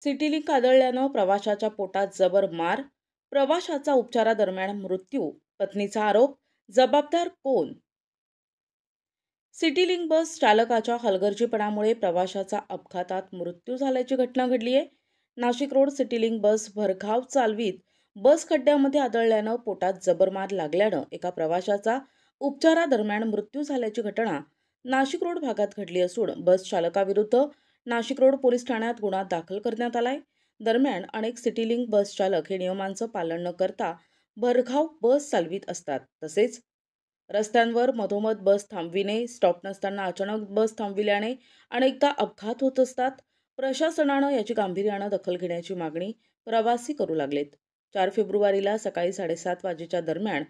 सिटीलिंक आदळल्यानं प्रवाशाच्या पोटात जबर मार, प्रवाशाचा उपचारादरम्यान मृत्यू, पत्नीचा आरोप, जबाबदार कोण? सिटीलिंक बस चालकाच्या हलगर्जीपणामुळे प्रवाशाचा अपघातात मृत्यू झाल्याची घटना घडली आहे. नाशिक रोड सिटीलिंक बस भरधाव चालवीत बस खड्ड्यामध्ये आदळल्यानं पोटात जबर मार लागल्यानं एका प्रवाशाचा उपचारादरम्यान मृत्यू झाल्याची घटना नाशिक रोड भागात घडली असून बस चालकाविरुद्ध नाशिक रोड पोलीस ठाण्यात गुन्हा दाखल करण्यात आलाय. दरम्यान अनेक सिटीलिंक बस चालक हे नियमांचं पालन न करता भरधाव बस चालवित असतात. तसेच रस्त्यांवर मधोमध बस थांबविणे, स्टॉप नसताना अचानक बस थांबविल्याने अनेकदा अपघात होत असतात. प्रशासनानं याची गांभीर्यानं दखल घेण्याची मागणी प्रवासी करू लागलेत. 4 फेब्रुवारीला सकाळी 7:30 वाजेच्या दरम्यान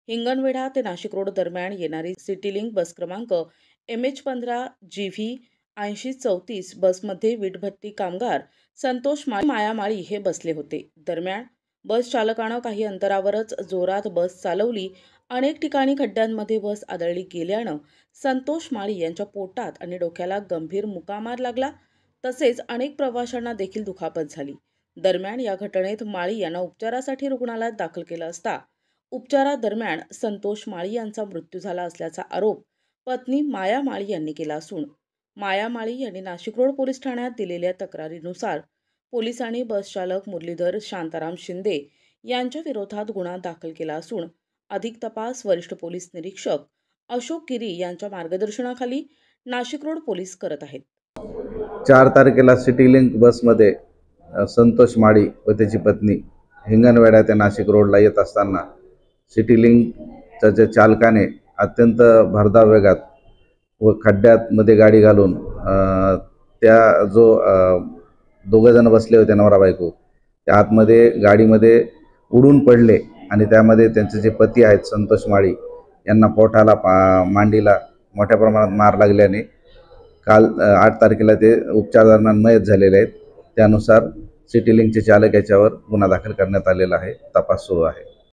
हिंगणवेढा ते नाशिक रोड दरम्यान येणारी सिटीलिंक बस क्रमांक MH15 GV 8034 बसमध्ये वीटभट्टी कामगार संतोष मायामाळी हे बसले होते. दरम्यान बस चालकानं काही अंतरावरच जोरात बस चालवली. अनेक ठिकाणी खड्ड्यांमध्ये बस आदळली गेल्यानं संतोष माळी यांच्या पोटात आणि डोक्याला गंभीर मुकामार लागला. तसेच अनेक प्रवाशांना देखील दुखापत झाली. दरम्यान या घटनेत माळी यांना उपचारासाठी रुग्णालयात दाखल केलं असता उपचारादरम्यान संतोष माळी यांचा मृत्यू झाला असल्याचा आरोप पत्नी माया माळी यांनी केला असून माया माळी यांनी नाशिक रोड पोलीस ठाण्यात दिलेल्या तक्रारीनुसार पोलिसांनी बस चालक मुरलीधर शांताराम शिंदे यांच्या विरोधात गुन्हा दाखल केला असून अधिक तपास वरिष्ठ पोलीस निरीक्षक अशोक गिरी यांच्या मार्गदर्शनाखाली नाशिक रोड पोलीस करत आहेत. 4 तारखेला सिटीलिंक बसमध्ये संतोष माळी व त्याची पत्नी हिंगणवेढा ते नाशिक रोडला येत असताना सिटीलिंकच्या जे चालकाने अत्यंत भरधाव वेगात व खड्ड्यामध्ये गाडी घालून त्या जो दोघंजण बसले होते नवरा बायको त्या आतमध्ये गाडीमध्ये उडून पडले आणि त्यामध्ये त्यांचे जे पती आहेत संतोष माळी यांना पोटाला मांडीला मोठ्या प्रमाणात मार लागल्याने काल 8 तारखेला ते उपचारादरम्यान मयत झालेले आहेत. त्यानुसार सिटीलिंकचे चालक याच्यावर गुन्हा दाखल करण्यात आलेला आहे. तपास सुरू आहे.